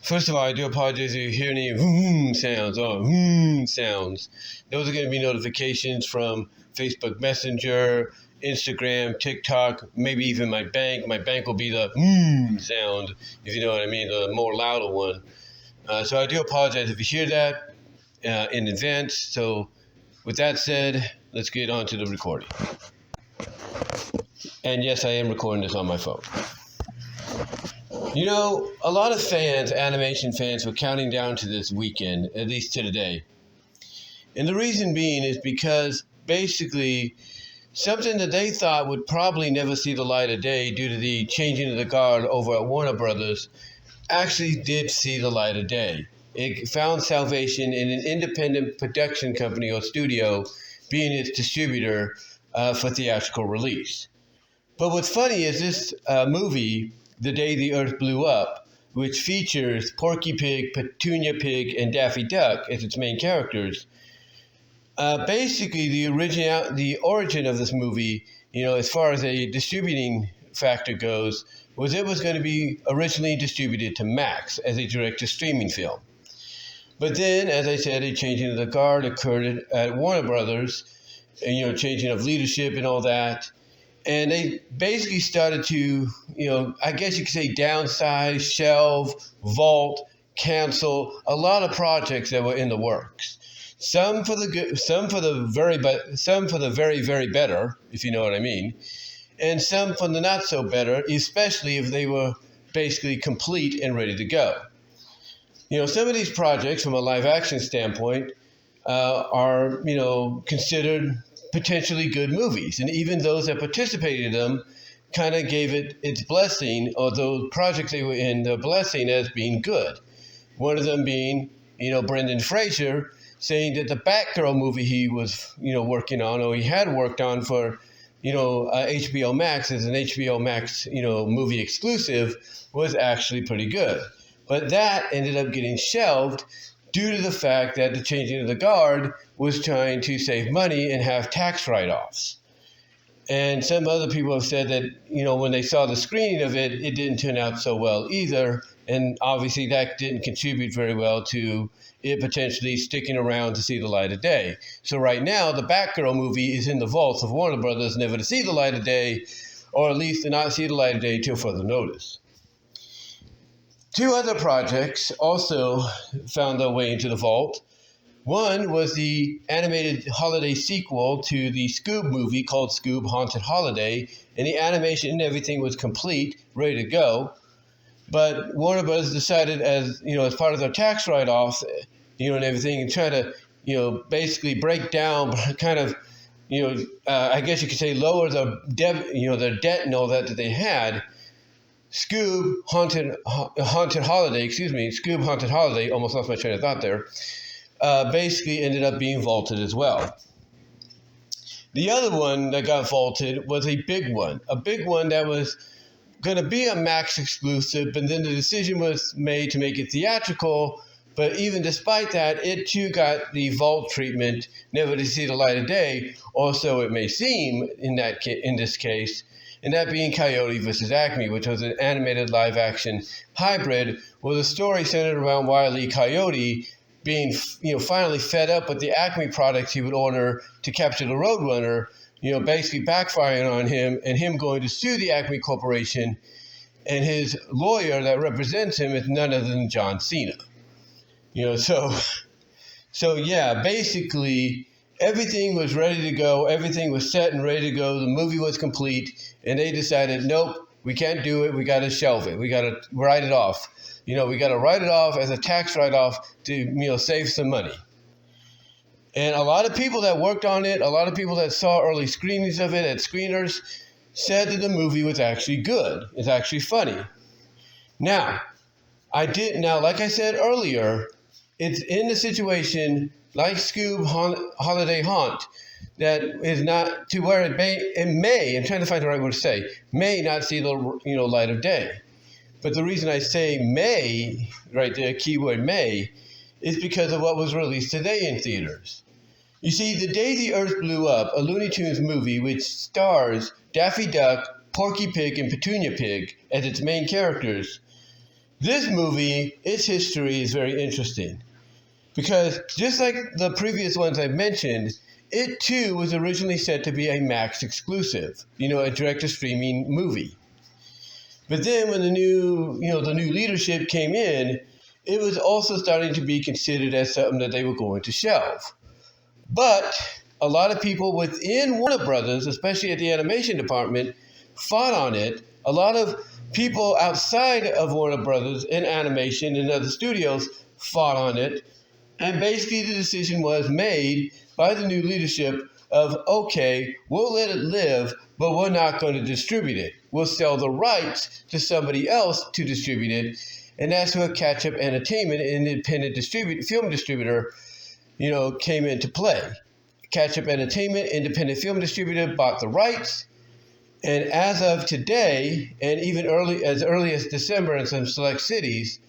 First of all, I do apologize if you hear any sounds or sounds. Those are going to be notifications from Facebook Messenger, Instagram, TikTok, maybe even my bank. My bank will be the sound, if you know what I mean, the more louder one. So I do apologize if you hear that in advance. So with that said, let's get on to the recording. And yes, I am recording this on my phone. You know, a lot of fans, animation fans, were counting down to this weekend, at least to today. And the reason being is because basically something that they thought would probably never see the light of day due to the changing of the guard over at Warner Brothers actually did see the light of day. It found salvation in an independent production company or studio being its distributor for theatrical release. But what's funny is this movie, The Day the Earth Blew Up, which features Porky Pig, Petunia Pig, and Daffy Duck as its main characters. Basically, the origin of this movie, as far as a distributing factor goes, was it was going to be originally distributed to Max as a direct-to-streaming film. But then, as I said, a changing of the guard occurred at Warner Brothers, and, changing of leadership and all that. And they basically started to, I guess you could say downsize, shelve, vault, cancel a lot of projects that were in the works. Some for the good, some for the very, very better, if you know what I mean, and some for the not so better, especially if they were basically complete and ready to go. Some of these projects, from a live action standpoint, are considered potentially good movies, and even those that participated in them kind of gave it its blessing, or those projects they were in, the blessing as being good. One of them being, Brendan Fraser saying that the Batgirl movie he was, working on, or he had worked on for, HBO Max as an HBO Max, movie exclusive, was actually pretty good. But that ended up getting shelved due to the fact that the changing of the guard was trying to save money and have tax write-offs. And some other people have said that, when they saw the screening of it, it didn't turn out so well either. And obviously that didn't contribute very well to it potentially sticking around to see the light of day. So right now, the Batgirl movie is in the vaults of Warner Brothers, never to see the light of day, or at least to not see the light of day till further notice. Two other projects also found their way into the vault. One was the animated holiday sequel to the Scoob movie called Scoob Haunted Holiday, and the animation and everything was complete, ready to go. But Warner Bros. Decided, as part of their tax write-offs, and everything, and try to, basically break down, kind of, I guess you could say lower their debt and all that they had. Scoob Haunted Holiday, almost lost my train of thought there, basically ended up being vaulted as well. The other one that got vaulted was a big one that was going to be a Max exclusive, but then the decision was made to make it theatrical. But even despite that, it too got the vault treatment, never to see the light of day, or so it may seem in this case. And that being Coyote versus ACME, which was an animated live-action hybrid, with a story centered around Wile E. Coyote being, finally fed up with the ACME products he would order to capture the Roadrunner, basically backfiring on him, and him going to sue the ACME Corporation, and his lawyer that represents him is none other than John Cena. So yeah, basically everything was ready to go. Everything was set and ready to go. The movie was complete. And they decided, nope, we can't do it. We got to shelve it. We got to write it off. We got to write it off as a tax write-off to, save some money. And a lot of people that worked on it, a lot of people that saw early screenings of it at screeners, said that the movie was actually good. It's actually funny. Now, like I said earlier, it's in the situation like Scoob Holiday Haunt that is not to where it may, I'm trying to find the right word to say, may not see the light of day. But the reason I say may, right there, keyword may, is because of what was released today in theaters. You see, The Day the Earth Blew Up, a Looney Tunes movie which stars Daffy Duck, Porky Pig, and Petunia Pig as its main characters, This movie, its history is very interesting because just like the previous ones I've mentioned, it too was originally said to be a Max exclusive, a direct-to-streaming movie. But then when the new leadership came in, it was also starting to be considered as something that they were going to shelve. But a lot of people within Warner Brothers, especially at the animation department, fought on it. A lot of people outside of Warner Brothers in animation and other studios fought on it. And basically the decision was made by the new leadership of, okay, we'll let it live, but we're not going to distribute it. We'll sell the rights to somebody else to distribute it. And that's where Catch-Up Entertainment, an independent film distributor, came into play. Catch-Up Entertainment, independent film distributor, bought the rights. And as of today, and even as early as December in some select cities,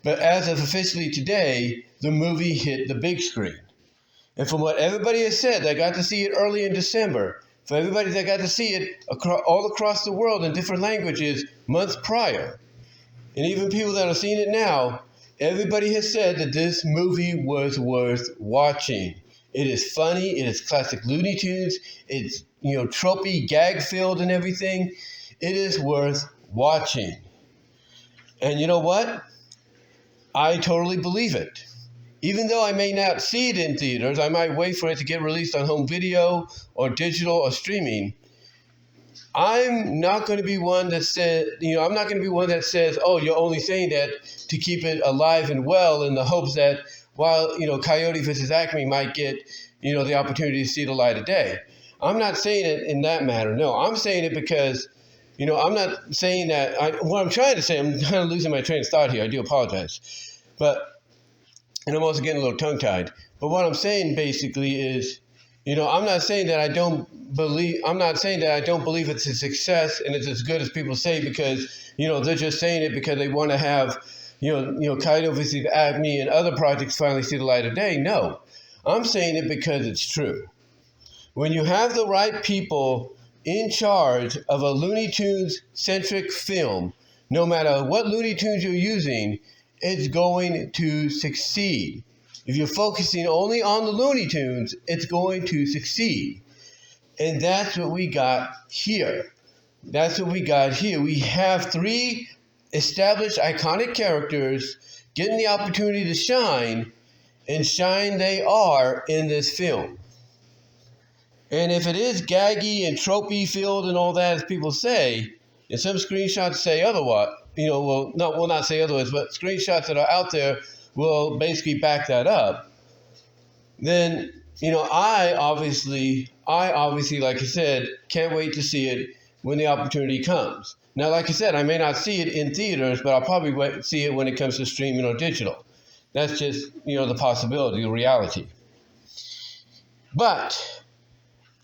but as of officially today, the movie hit the big screen. And from what everybody has said, they got to see it early in December. For everybody that got to see it all across the world in different languages months prior. And even people that are seeing it now, everybody has said that this movie was worth watching. It is funny. It is classic Looney Tunes. It's, tropey, gag-filled and everything. It is worth watching. And you know what? I totally believe it. Even though I may not see it in theaters, I might wait for it to get released on home video or digital or streaming. I'm not going to be one that says, oh, you're only saying that to keep it alive and well in the hopes that while, Coyote versus ACME might get, the opportunity to see the light of day. I'm not saying it in that matter. No, I'm saying it because, I'm not saying that. What I'm trying to say, I'm kind of losing my train of thought here. I do apologize. And I'm also getting a little tongue-tied. But what I'm saying basically is, I'm not saying that I don't believe it's a success and it's as good as people say because, they're just saying it because they want to have, Coyote versus ACME and other projects finally see the light of day. No, I'm saying it because it's true. When you have the right people in charge of a Looney Tunes-centric film, no matter what Looney Tunes you're using, it's going to succeed. If you're focusing only on the Looney Tunes, it's going to succeed. And that's what we got here. We have 3 established iconic characters getting the opportunity to shine, and shine they are in this film. And if it is gaggy and tropey filled and all that, as people say, and some screenshots say otherwise, not say otherwise, but screenshots that are out there will basically back that up, then, I obviously, like I said, can't wait to see it when the opportunity comes. Now, like I said, I may not see it in theaters, but I'll probably see it when it comes to streaming or digital. That's just, the possibility, the reality. But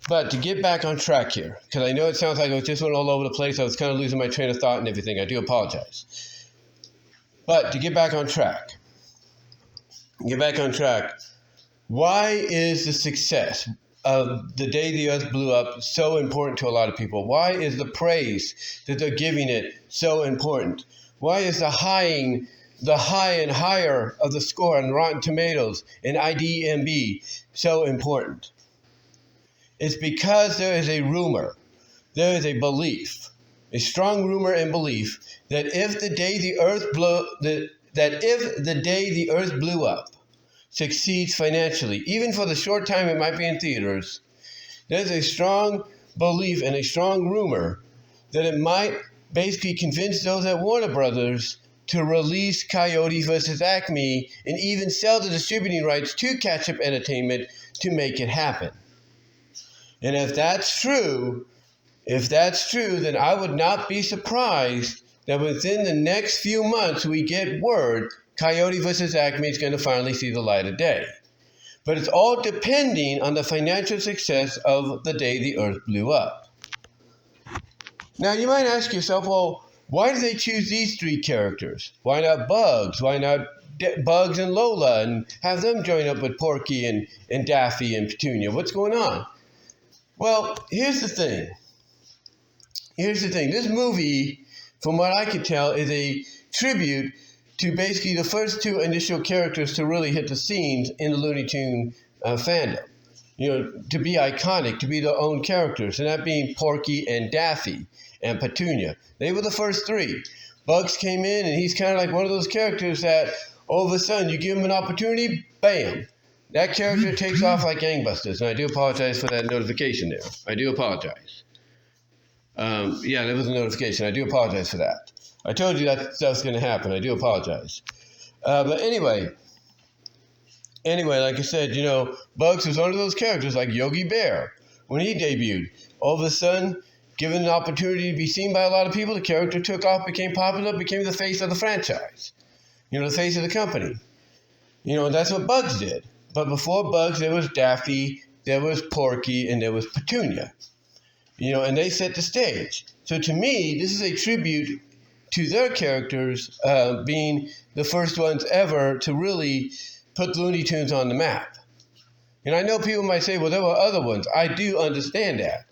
to get back on track here, because I know it sounds like I just went all over the place. I was kind of losing my train of thought and everything. I do apologize. But to get back on track, why is the success of The Day the Earth Blew Up so important to a lot of people? Why is the praise that they're giving it so important? Why is the high and higher of the score on Rotten Tomatoes and IMDb so important? It's because there is a rumor, there is a belief, a strong rumor and belief that if the day the Earth blew up succeeds financially, even for the short time it might be in theaters, there's a strong belief and a strong rumor that it might basically convince those at Warner Brothers to release Coyote versus ACME and even sell the distributing rights to Catch-Up Entertainment to make it happen. And if that's true, then I would not be surprised that within the next few months we get word Coyote versus ACME is going to finally see the light of day. But it's all depending on the financial success of The Day the Earth Blew Up. Now you might ask yourself, well, why do they choose these 3 characters? Why not Bugs? Why not Bugs and Lola and have them join up with Porky and Daffy and Petunia? What's going on? Well, here's the thing. This movie, from what I can tell, is a tribute to basically the first two initial characters to really hit the scenes in the Looney Tune fandom. To be iconic, to be their own characters, and that being Porky and Daffy and Petunia. They were the first three. Bugs came in, and he's kind of like one of those characters that all of a sudden you give him an opportunity, bam, that character takes off like gangbusters. And I do apologize for that notification there. I do apologize. Yeah, there was a notification. I do apologize for that. I told you that stuff's going to happen. I do apologize. But anyway, like I said, Bugs was one of those characters like Yogi Bear. When he debuted, all of a sudden, given an opportunity to be seen by a lot of people, the character took off, became popular, became the face of the franchise. The face of the company. And that's what Bugs did. But before Bugs, there was Daffy, there was Porky, and there was Petunia. And they set the stage. So to me, this is a tribute to their characters being the first ones ever to really put Looney Tunes on the map. And I know people might say, well, there were other ones. I do understand that.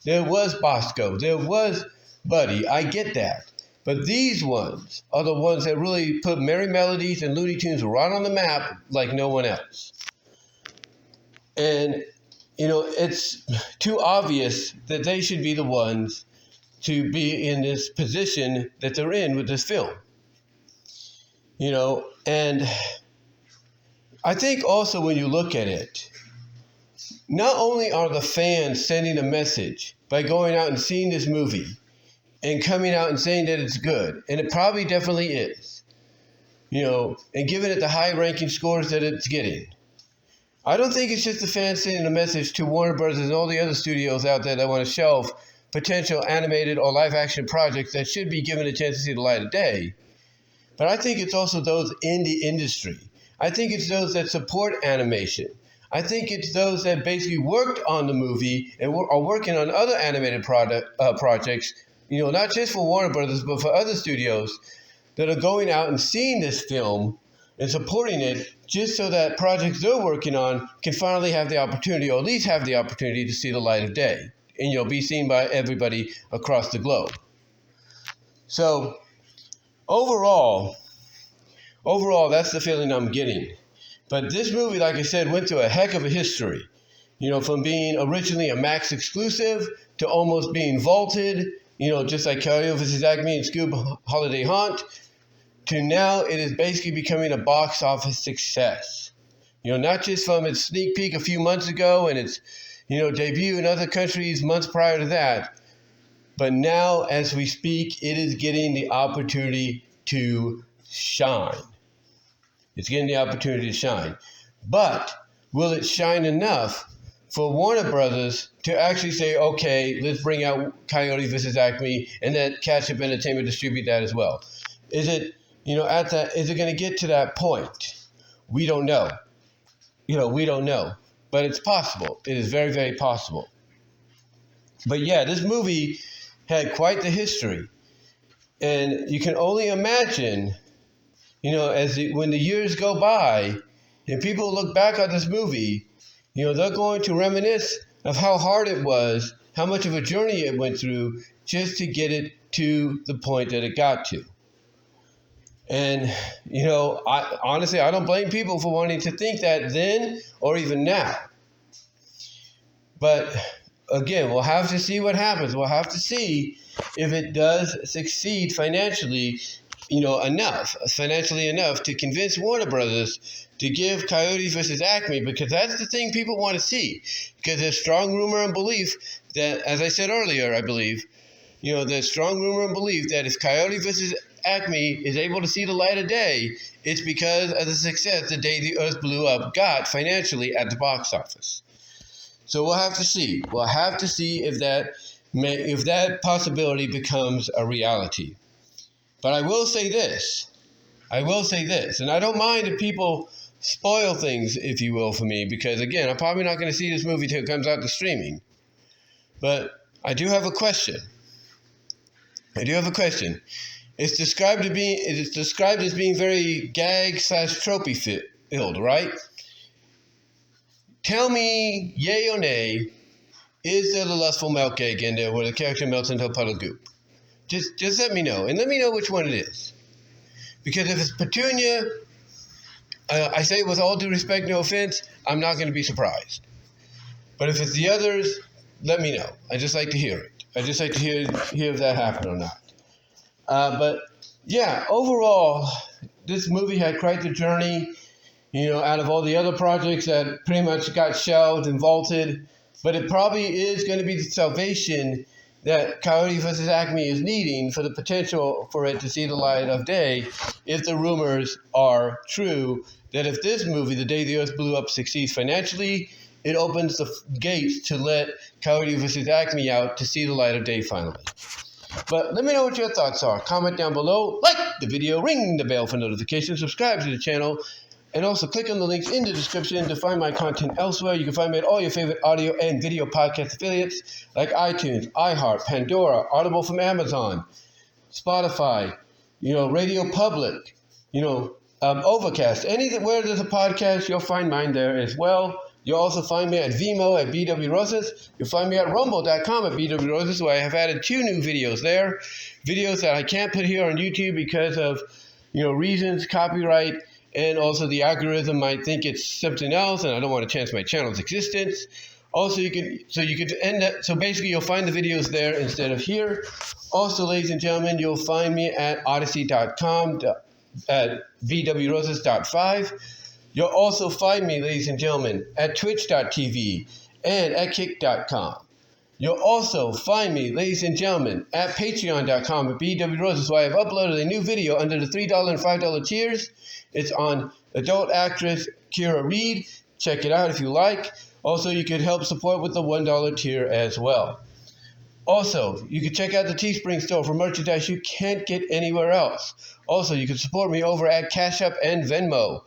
There was Bosco. There was Buddy. I get that. But these ones are the ones that really put Merry Melodies and Looney Tunes right on the map like no one else. And, it's too obvious that they should be the ones to be in this position that they're in with this film. And I think also when you look at it, not only are the fans sending a message by going out and seeing this movie and coming out and saying that it's good, and it probably definitely is, and giving it the high-ranking scores that it's getting. I don't think it's just the fans sending a message to Warner Brothers and all the other studios out there that want to shelve potential animated or live-action projects that should be given a chance to see the light of day. But I think it's also those in the industry. I think it's those that support animation. I think it's those that basically worked on the movie and are working on other animated projects, not just for Warner Brothers, but for other studios that are going out and seeing this film and supporting it just so that projects they're working on can finally have the opportunity, or at least have the opportunity to see the light of day and, be seen by everybody across the globe. So overall, that's the feeling I'm getting. But this movie, like I said, went through a heck of a history. From being originally a Max exclusive to almost being vaulted, just like Coyote vs. ACME and Scoob Holiday Haunt, to now it is basically becoming a box office success. Not just from its sneak peek a few months ago and its, debut in other countries months prior to that, but now as we speak, it is getting the opportunity to shine. It's getting the opportunity to shine. But will it shine enough for Warner Brothers to actually say, okay, let's bring out Coyote vs. ACME and then Catch Up Entertainment distribute that as well? Is it, is it going to get to that point? We don't know. We don't know. But it's possible. It is very, very possible. But yeah, this movie had quite the history. And you can only imagine, when the years go by and people look back at this movie, they're going to reminisce of how hard it was, how much of a journey it went through just to get it to the point that it got to. And, honestly, I don't blame people for wanting to think that then or even now. But again, we'll have to see what happens. We'll have to see if it does succeed financially, enough to convince Warner Brothers to give Coyote vs. ACME, because that's the thing people want to see. Because there's strong rumor and belief that, as I said earlier, I believe, there's strong rumor and belief that if Coyote vs. ACME is able to see the light of day, it's because of the success The Day the Earth Blew Up got financially at the box office. So we'll have to see. We'll have to see if that possibility becomes a reality. But I will say this, and I don't mind if people spoil things, if you will, for me, because again, I'm probably not going to see this movie till it comes out to streaming. But I do have a question. It's described as being very gag/tropey filled, right? Tell me, yay or nay, is there the lustful milk cake in there where the character melts into a puddle of goop? Just let me know, and let me know which one it is. Because if it's Petunia, I say with all due respect, no offense, I'm not going to be surprised. But if it's the others, let me know. I just like to hear it. I just like to hear if that happened or not. But yeah, overall, this movie had quite the journey. Out of all the other projects that pretty much got shelved and vaulted, but it probably is going to be the salvation that Coyote vs. ACME is needing for the potential for it to see the light of day, if the rumors are true, that if this movie, The Day the Earth Blew Up, succeeds financially, it opens the gates to let Coyote vs. ACME out to see the light of day finally. But let me know what your thoughts are. Comment down below, like the video, ring the bell for notifications, subscribe to the channel, and also click on the links in the description to find my content elsewhere. You can find me at all your favorite audio and video podcast affiliates like iTunes, iHeart, Pandora, Audible from Amazon, Spotify, Radio Public, Overcast. Anywhere there's a podcast, you'll find mine there as well. You'll also find me at VENMO at BW Roses. You'll find me at rumble.com at BW Roses, where I have added 2 new videos there. Videos that I can't put here on YouTube because of, reasons, copyright, and also the algorithm might think it's something else, and I don't want to chance my channel's existence. Also, so basically you'll find the videos there instead of here. Also, ladies and gentlemen, you'll find me at odyssey.com at vwroses.5. You'll also find me, ladies and gentlemen, at twitch.tv and at kick.com. You'll also find me, ladies and gentlemen, at patreon.com at BW Roses, where I have uploaded a new video under the $3 and $5 tiers. It's on adult actress Kira Reed. Check it out if you like. Also, you could help support with the $1 tier as well. Also, you can check out the Teespring store for merchandise you can't get anywhere else. Also, you can support me over at Cash App and Venmo.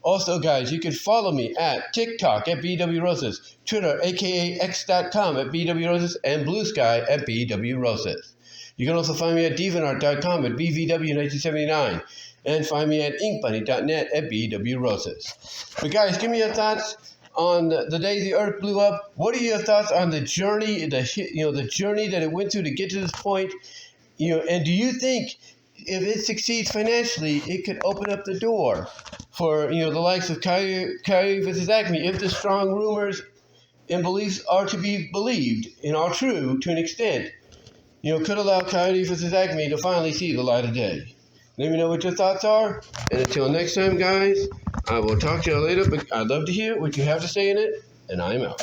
Also, guys, you can follow me at TikTok at BW Roses, Twitter, aka X.com at BW Roses, and Blue Sky at BW Roses. You can also find me at DeviantArt.com at BVW1979, and find me at inkbunny.net at BW Roses. But guys, give me your thoughts on the day the Earth blew up. What are your thoughts on the journey, the journey that it went through to get to this point? And do you think if it succeeds financially, it could open up the door for the likes of Coyote vs. ACME, if the strong rumors and beliefs are to be believed and are true to an extent, could allow Coyote vs. ACME to finally see the light of day? Let me know what your thoughts are, and until next time, guys, I will talk to you later, but I'd love to hear what you have to say in it, and I'm out.